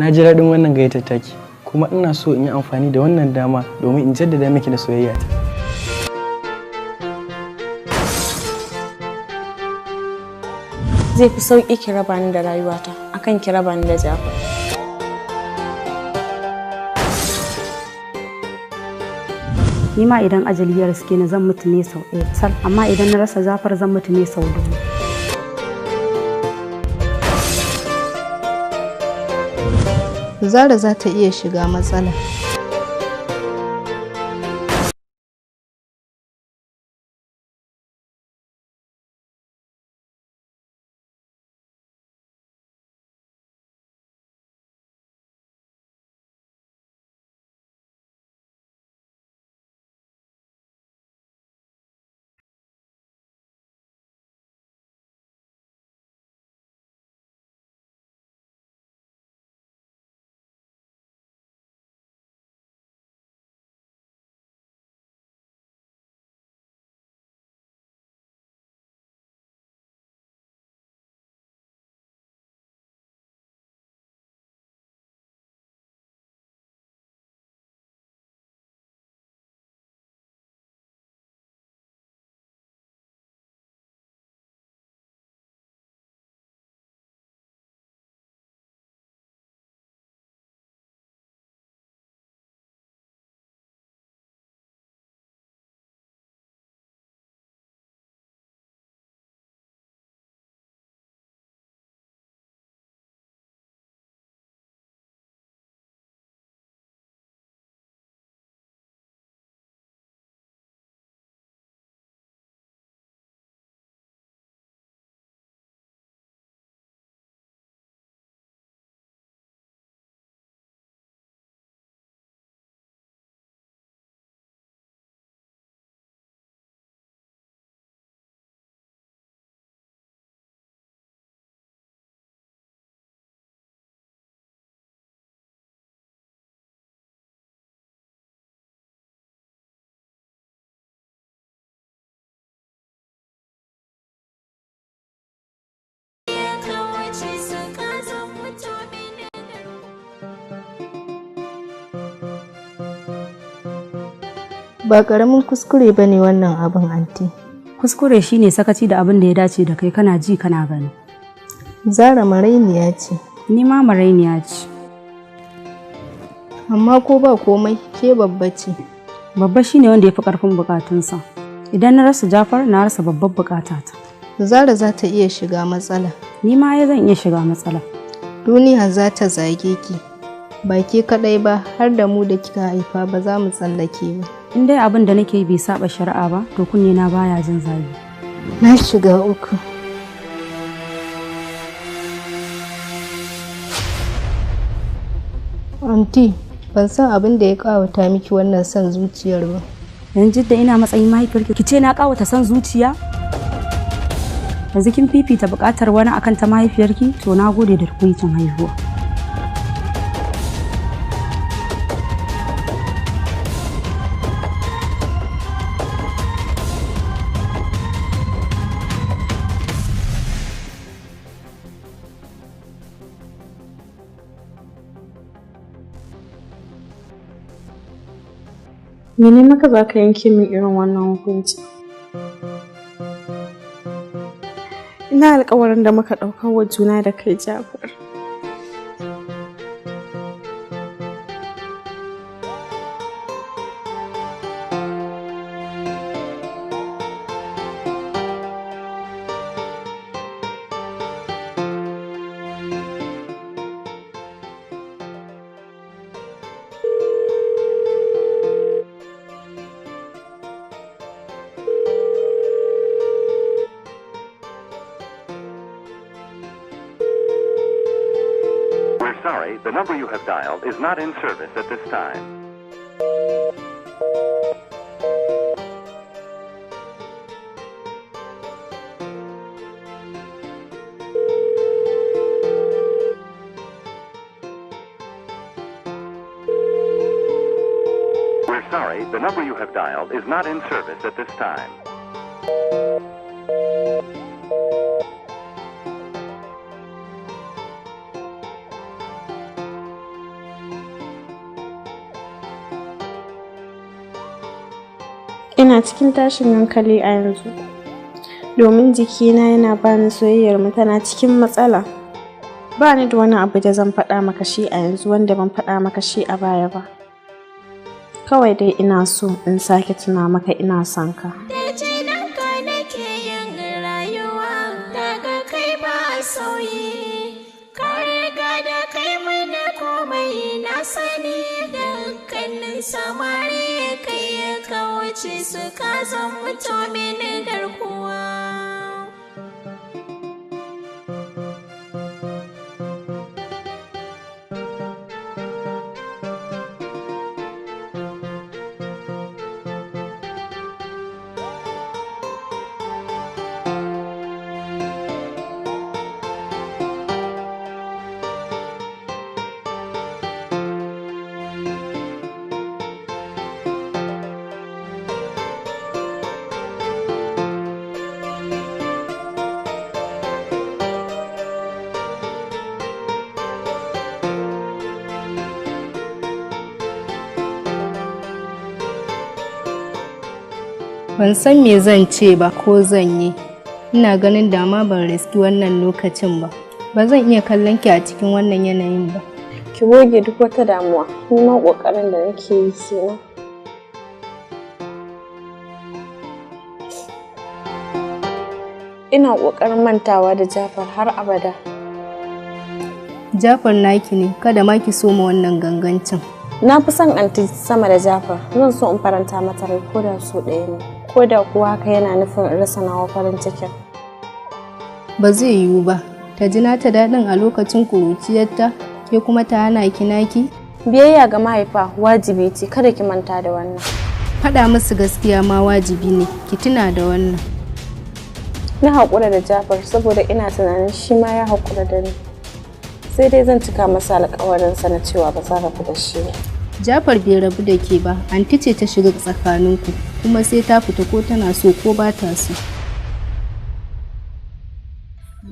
Na ji daɗin wannan gayyatar taki, kuma ina so in yi amfani da wannan dama domin in jaddada miki da soyayya ta. Zai fi sauƙi ki raba ni da rayuwata akan ki raba ni da Jafar. Ni ma idan ajali ya riske ni zan mutu ne sau ɗaya sal, amma idan na rasa Jafar zan mutu ne sau dubu. Zara za ta iya shiga matsala. Ba ƙaramin kuskure ba ne wannan abin anti. Kuskure shine sakaci da abin da ya dace da kai kana ji kana gani. Zara marainiya ce. Ni ma marainiya ce. Amma ko ba komai ke babba ce. Babba shine wanda ya fi ƙarfin bukatunsa. Idan na rasa Jafar na rasa babbar bukatata. Zara za ta iya shiga matsala. Ni ma zan iya shiga matsala. Duniya za ta zage ki. Ba ke kaɗai ba har da mu da kika haifa ba za mu tsallake ba. In dai abin da nake bai saba shari'a ba to kunne na baya jin zagi. Na shiga uku. Anti, ban san abin da ya kawata miki wannan son zuciyar ba. Yanzu da ina matsayin mahaifiyarki ki ce na kawata son zuciya? Yanzu kin fifita buƙatar wani akan ta mahaifiyarki to na gode da tukuicin haihuwa. Mene maka za ka yanke min irin wannan hukunci? Ina alƙawarin da muka ɗaukar wa juna da kai Jafar. Sorry, the number you have dialed is not in service at this time. We're sorry, the number you have dialed is not in service at this time. Ina cikin tashin hankali a yanzu. Domin jikina yana bani soyayyar mu tana cikin matsala. Ba ni da wani abu da zan faɗa maka shi a yanzu wanda ban faɗa maka shi a baya ba. Kawai dai ina so in sake tuna maka ina son ka. Samari kai ya kawace su ka zan mutumin garkuwa. Ban san me zan ce ba ko zan yi. Ina ganin dama ban riski wannan lokacin ba. Ba zan iya kallon ki a cikin wannan yanayin ba. Ki goge duk wata damuwa. Ni ma kokarin da nake yi kenan. Ina kokarin mantawa da Jafar har abada. Jafar naki ne, kada ma ki soma wannan gangancin. Na fi son anti sama da Jafar. Zan so in faranta mata rai ko da so ɗaya ne. Ko da kuwa haka yana nufin rasa nawa farin cikin. Ba zai yiwu ba, ta ji nata daɗin a lokacin kuruciyarta, ke kuma ta hana ki naki? Biyayya ga mahaifa wajibi ce, kada ki manta da wannan. Faɗa musu gaskiya ma wajibi ne, ki tuna da wannan. Na haƙura da Jafar saboda ina tunanin shi ma ya haƙura da ni. Sai dai zan cika masa alƙawarinsa na cewa ba za rabu da shi ba. Jafar bai rabu da ke ba, anti ce ta shiga tsakaninku, kuma sai ta fita ko tana so ko ba ta so.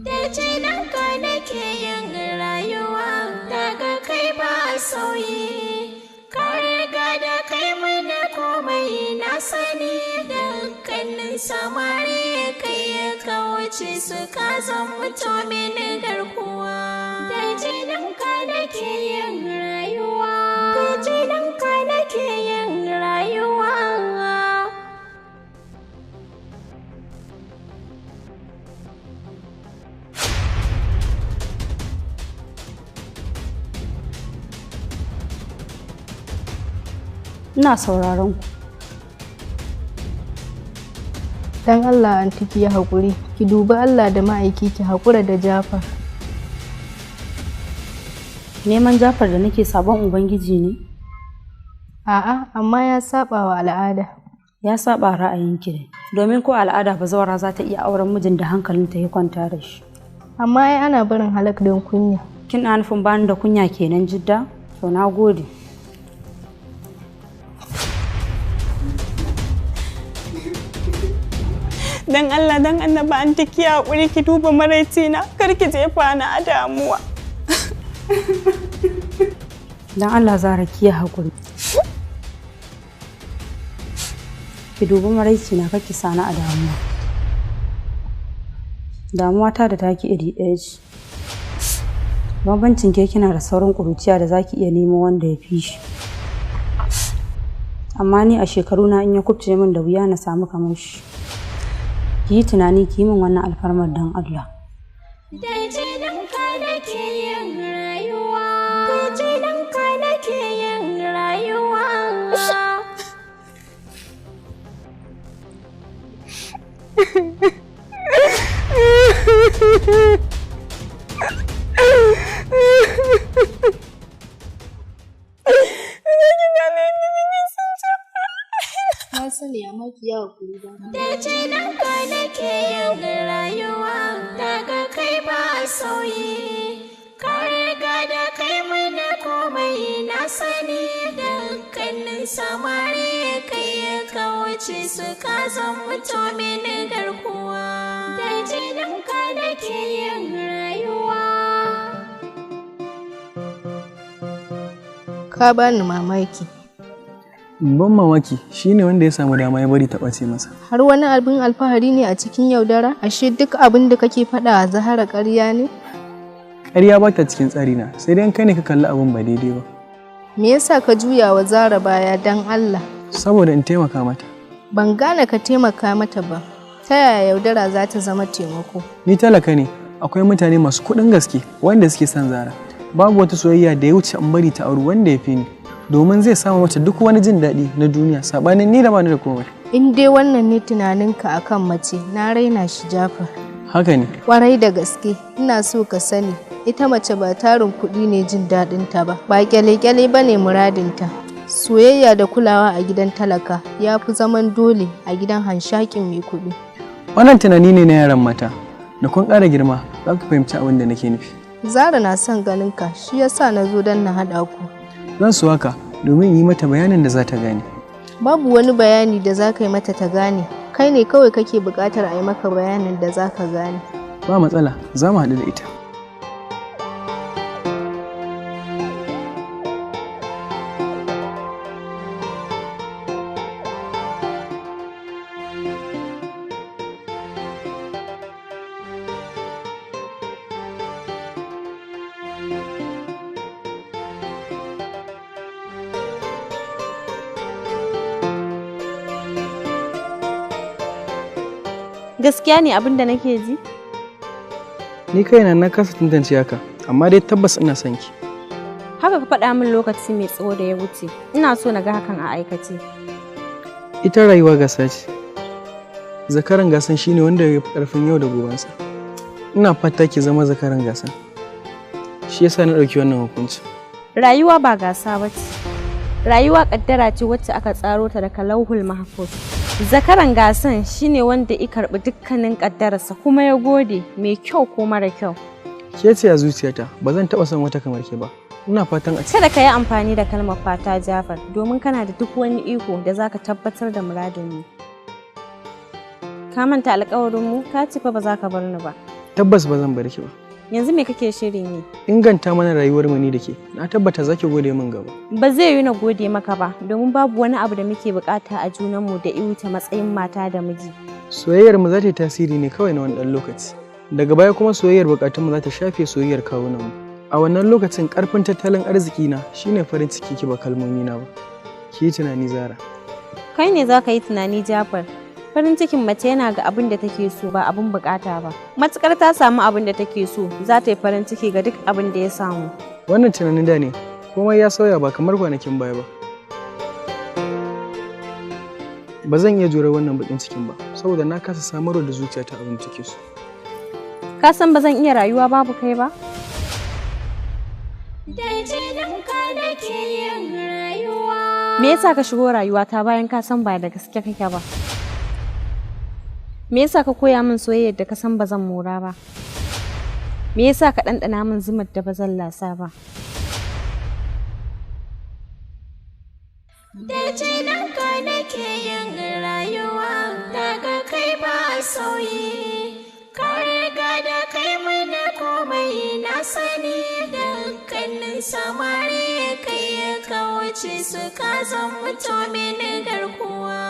Da jininka nake yin rayuwa, daga kai ba sauyi. Ka riga da kai mana komai na sani, dukkanin samari kai ya kawace su ka zan mutumin garkuwa. Da jininka nake yin rayuwa. Jininka nake yin rayuwa. Ina sauraron ku. Dan Allah anti ki yi haƙuri, ki dubi Allah da ma'aiki ki haƙura da Jafar. Neman Jafar da nake sabon ubangiji ne? A'a, amma ya saba wa al'ada. Ya saba ra'ayinki ne. Domin ko al'ada bazawara za ta iya auren mijin da hankalinta ya kwanta da shi. Amma ai ana barin halak don kunya. Kina nufin bani da kunya kenan Jidda? To na gode. Dan Allah dan annaba an taki hakuri ki duba maraicina, kar ki jefa ni a damuwa. Dan Allah Zara ki hakuri. Ki dubi maraicina kar ki sani a damuwa. Damuwa ta da taki iri ɗaya ce. Bambancin ke kina da saurin ƙuruciya da zaki iya nemo wanda ya fi shi. Amma ni a shekaruna in ya kubce min da wuya na samu kamar shi. Ki yi tunani ki yi min wannan alfarmar don Allah. Da jininka nake yin rayuwa. Da jininka nake yin rayuwa. Na sani amma ki yawa kuri ba. Da jininka nake yin rayuwa, daga kai ba sauyi. Ka riga da kai mana komai na sani, dukkanin samari kai ya kawace su ka zan mutumin garkuwa. Da jininka nake yin rayuwa. Ka bani mamaki. Ban mamaki shine wanda ya samu dama ya bari ta ɓace masa. Har wani abin alfahari ne a cikin yaudara? Ashe duk abin da kake faɗa a Zahara ƙarya ne? Ƙarya ba ta cikin tsarina, sai dai kai ne ka kalli abin ba daidai ba. Me yasa ka juya wa Zara baya dan Allah? Saboda in taimaka mata. Ban gane ka taimaka mata ba. Ta yaya yaudara za ta zama taimako? Ni talaka ne, akwai mutane masu kuɗin gaske wanda suke son Zara. Babu wata soyayya da ya wuce in bari ta auri wanda ya fi ni, domin zai samu mata duk wani jin daɗi na duniya saɓanin ni da bani da komai. In dai wannan ne tunaninka akan mace, na raina shi Jafar. Haka ne. Kwarai da gaske, ina so ka sani, ita mace ba tarin kuɗi ne jin daɗinta ba, ba kyale-kyale ba ne muradinta. Soyayya da kulawa a gidan talaka ya fi zaman dole a gidan hanshakin mai kuɗi. Wannan tunani ne na yaran mata, da kun ƙara girma za ku fahimci abin da nake nufi. Zara na son ganin ka, shi yasa na zo don na haɗa ku. Zan so haka domin yi mata bayanin da za ta gane. Babu wani bayani da za ka yi mata ta gane, kai ne kawai kake buƙatar a yi maka bayanin da za ka gane. Ba matsala, za mu haɗu da ita. Gaskiya ne abin da nake ji? Ni kaina na kasa tantance haka, amma dai tabbas ina son ki. Haka ka faɗa min lokaci mai tsawo da ya wuce. Ina so na ga hakan a aikace. Ita rayuwa gasa ce. Zakaran gasan shine wanda ya fi ƙarfin yau da gobensa. Ina fata ki zama zakaran gasan. Shi yasa na ɗauki wannan hukunci. Rayuwa ba gasa ba ce. Rayuwa ƙaddara ce wacce aka tsaro ta daga lauhul mahfuz. Zakaran gasan shine wanda ya karɓi dukkanin ƙaddararsa kuma ya gode mai kyau ko mara kyau. Ke ce a zuciyata, ba zan taɓa son wata kamar ke ba. Ina fatan a ce. Kada ka yi amfani da kalmar fata Jafar, domin kana da duk wani iko da zaka tabbatar da muradinmu. Ka manta alƙawarinmu, ka ce fa ba za ka bar ni ba. Tabbas ba zan bar ki ba. Yanzu me kake shirin yi? Inganta mana rayuwar mu ni da ke. Na tabbata za ki gode min gaba. Ba zai yi na gode maka ba, domin babu wani abu da muke bukata a junanmu da wuce matsayin mata da miji. Soyayyar mu za ta yi tasiri ne kawai na wani ɗan lokaci. Daga baya kuma soyayyar bukatunmu za ta shafe soyayyar kawunanmu. A wannan lokacin ƙarfin tattalin arziki na shine farin ciki ki ba kalmomi na ba. Ki yi tunani Zara. Kai ne za ka yi tunani Jafar. Farin cikin mace yana ga abin da take so ba abin bukata ba. Matukar ta samu abin da take so, za ta yi farin ciki ga duk abin da ya samu. Wannan tunanin da ne, komai ya sauya ba kamar kwanakin baya ba. Ba zan iya jure wannan bakin cikin ba, saboda na kasa samarwa da zuciyata abin da take so. Ka san ba zan iya rayuwa babu kai ba? Me yasa ka shigo rayuwata bayan ka san ba da gaske kake ba? Me yasa ka koya min soyayyar da ka san ba zan mora ba? Me yasa ka ɗanɗana min zumar da ba zan lasa ba? Da jininka nake yin rayuwa, daga kai ba sauyi. Ka riga da kai mana komai na sani, dukkanin samari kai ya kawace su ka zan mutu mini garkuwa.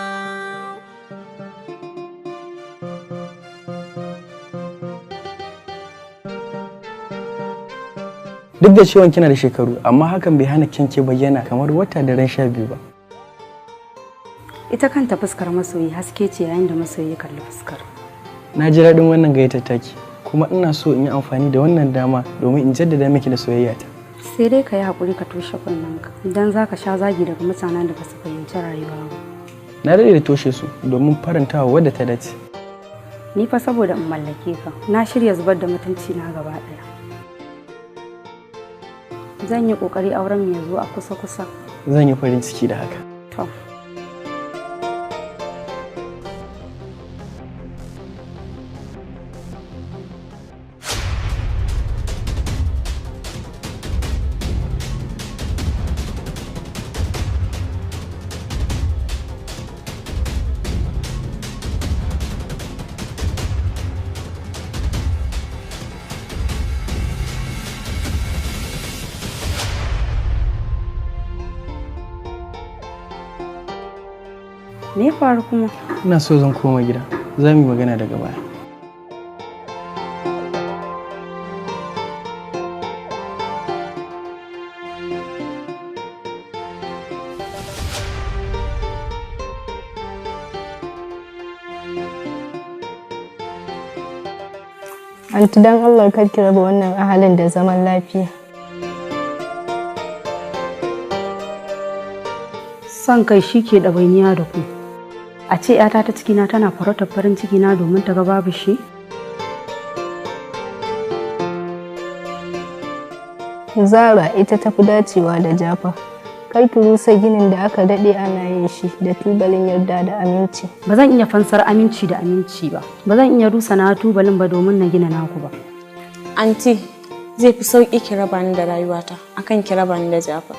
Duk da ciwon kina da shekaru, amma hakan bai hana kyanke bayyana kamar wata da ran 12 ba. Ita kanta fuskar masoyi haske ce yayin da masoyi ya kalli fuskar. Na ji daɗin wannan gayyatar taki, kuma ina so in yi amfani da wannan dama domin in jaddada miki da soyayyata. Sai dai ka yi haƙuri ka toshe kunnenka, idan za ka sha zagi daga mutanen da ba su fahimci rayuwa ba. Na daɗe da toshe su domin farantawa wadda ta dace. Ni fa saboda in mallake ka, na shirya zubar da mutunci na gaba ɗaya. Zan yi ƙoƙari auren mu ya zo a kusa-kusa. Zan yi farin ciki da haka. To. Me ya faru kuma? Ina so zan koma gida. Za mu yi magana daga baya. Anti dan Allah kar ki raba wannan ahalin da zaman lafiya. Son kai shi ke ɗawainiya da ku. A ce ‘yata ta cikina tana farautar farin cikina domin ta ga babu shi? Zara ita tafi dacewa da Jafar. Kar ki rusa ginin da aka daɗe ana yin shi da tubalin yarda da aminci. Ba zan iya fansar aminci da aminci ba. Ba zan iya rusa na tubalin ba domin na gina naku ba. Anti, zai fi sauƙi ki raba ni da rayuwata akan ki raba ni da Jafar.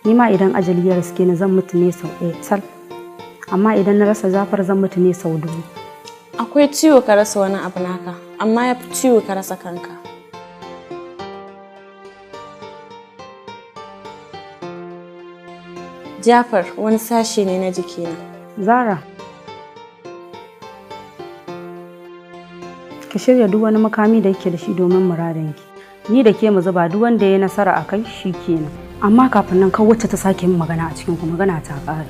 Ni ma idan ajali ya riske ni zan mutu ne sau ɗaya tal. Amma idan na rasa Jafar zan mutu ne sau 1000. Akwai ciwo ka rasa wani abu naka, amma ya fi ciwo ka rasa kanka. Jafar wani sashe ne na jikina. Zara, ki shirya duk wani makami da yake da shi domin muradinki. Ni da ke mu zuba duk wanda ya yi nasara a kai shi kenan. Amma kafin nan kawai wacce ta sake min magana a cikin ku magana ta ƙare.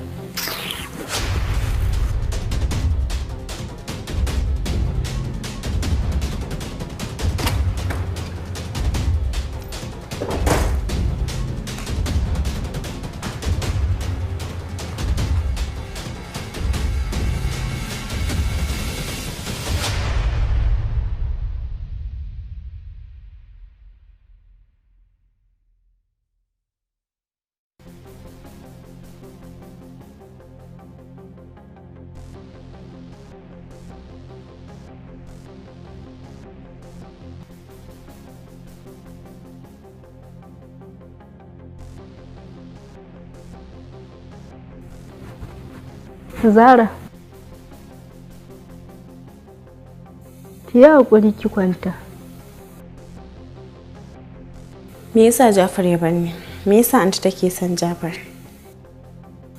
Zara, ki yi haƙuri ki kwanta. Me yasa Jafar ya bar ni? Me yasa anti take son Jafar?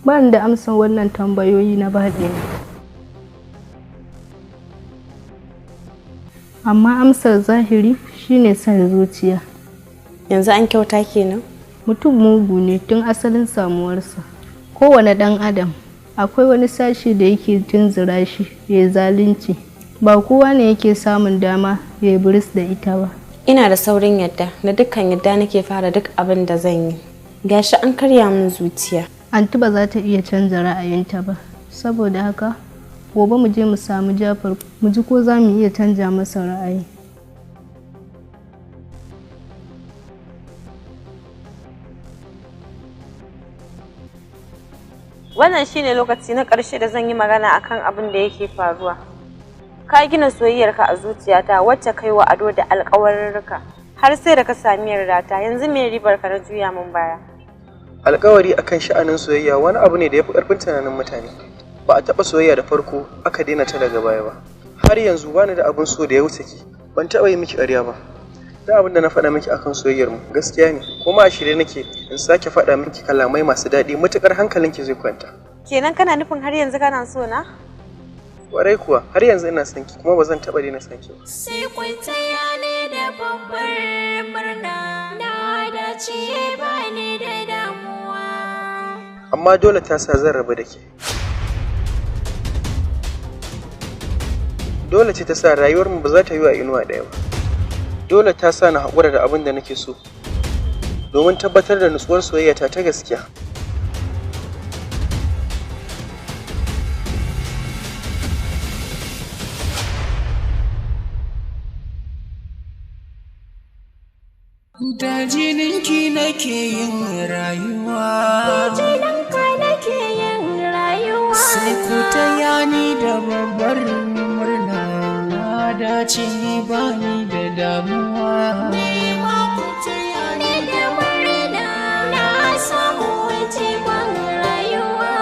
Ba ni da amsan wannan tambayoyi na baɗi. Amma amsar zahiri shine son zuciya. Yanzu an kyauta kenan? Mutum mugu ne tun asalin samuwarsa. Kowane ɗan adam akwai wani sashi da yake tunzura shi ya zalunci. Ba kowa ne yake samun dama ya buris da ita ba. Ina da saurin yadda, da dukkan yadda nake fara duk abin da zan yi. Gashi an karya min zuciya. Anti ba za ta iya canza ra'ayinta ba. Saboda haka, gobe mu je mu samu Jafar mu ji ko za mu iya canja masa ra'ayi. Wannan shine lokaci na ƙarshe da zan yi magana akan abin da yake faruwa. Ka gina soyayyarka a zuciyata wacce kai wa ado da alƙawarurruka har sai da ka sami yardata. Yanzu me ribar ka na juya min baya? Alƙawari akan sha'anin soyayya wani abu ne da ya fi ƙarfin tunanin mutane. Ba a taɓa soyayya da farko aka daina ta daga baya ba. Har yanzu bani da abin so da ya wuce ki. Ban taɓa yi miki ƙarya ba. Da abin da na faɗa miki akan soyayyar mu gaskiya ne, kuma a shirye nake in sake faɗa miki kalamai masu daɗi matuƙar hankalinki zai kwanta. Kenan kana nufin har yanzu kana so na? Warai kuwa har yanzu ina son ki kuma ba zan taɓa daina son ki ba. Sai kun taya ni da babbar murna na dace ba ni da damuwa. Amma dole ta sa zan rabu da ke. Dole ce ta sa rayuwarmu ba za ta yi wa inuwa ɗaya ba. Dole ta sa na haƙura da abin da nake so domin tabbatar da nutsuwar soyayyata ta gaskiya. Da jininki nake yin rayuwa. Da jininka nake yin rayuwa. Sai ku taya ni da babbar murna na dace ba ni da damuwa. Ni ma ku taya ni da murna na samu cikin rayuwa.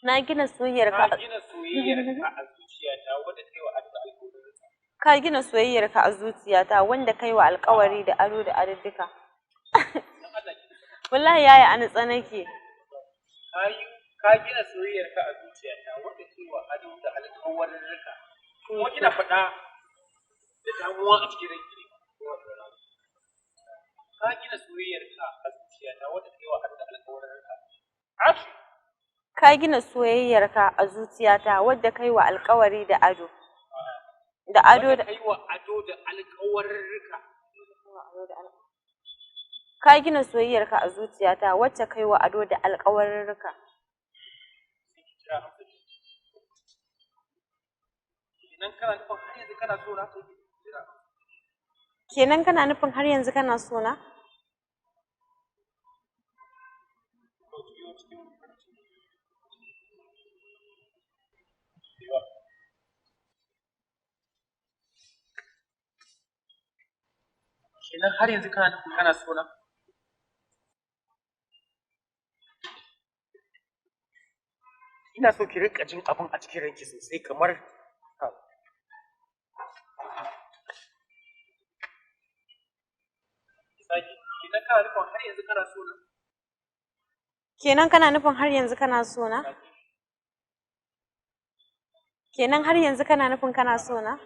Na gina soyayyarka a zuciyata wadda ta yi wa Allah alƙawarin. Ka gina soyayyarka a zuciyata wanda kai wa alƙawari da ado da adduka. Wallahi yaya an tsanake. Ka gina soyayyarka a zuciyata wanda kai wa ado da alƙawarin rika. Kuma kina faɗa da damuwa a cikin ranki. Ka gina soyayyarka a zuciyata wanda kai wa ado da alƙawarin rika. Ka gina soyayyarka a zuciyata wadda kai wa alƙawari da ado. Da ado da kai wa ado da alƙawarin rika. Ka gina soyayyarka a zuciyata wacce kai wa ado da alƙawarin rika. Kenan kana nufin har yanzu kana so na? Kenan har yanzu kana nufin kana so na? Ina so ki rika jin abin a cikin ranki sosai kamar Kenan kana nufin har yanzu kana so na? Kenan har yanzu kana nufin kana so na?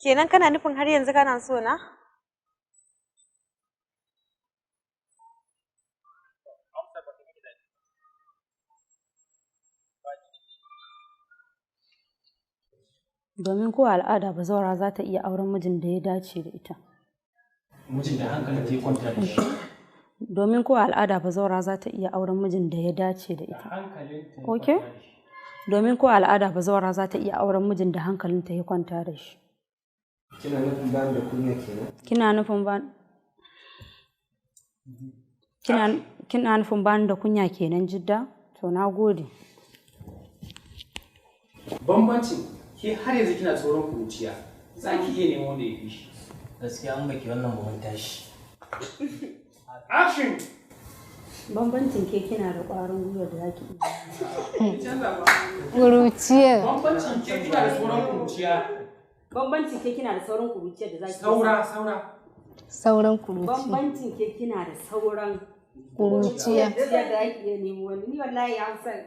Kenan kana nufin har yanzu kana so na? Domin ko al'ada bazawara za ta iya auren mijin da ya dace da ita. mijin da hankalin ta kwanta da shi. Domin ko al'ada bazawara za ta iya auren mijin da ya dace da ita. Okay? Domin ko al'ada bazawara za ta iya auren mijin da hankalinta ya kwanta da shi. Kina nufin bani da kunya kenan? Kina nufin bani da kunya kenan Jidda? To na gode. Bambancin ke har yanzu kina tsoron kuruciya. Za ki iya nemo wanda ya fi shi. Gaskiya an baki wannan buhun tashi. Action! Bambancin ke kina da ƙwarin gwiwa da zaki Kuruciya. Bambancin ke kina da tsoron kuruciya. Bambancin ke kina da sauran kuruciya da zaki Sauran kuruciya. Bambancin ke kina da sauran Kuruciya. da zaki iya nemo wani. Ni wallahi ya san.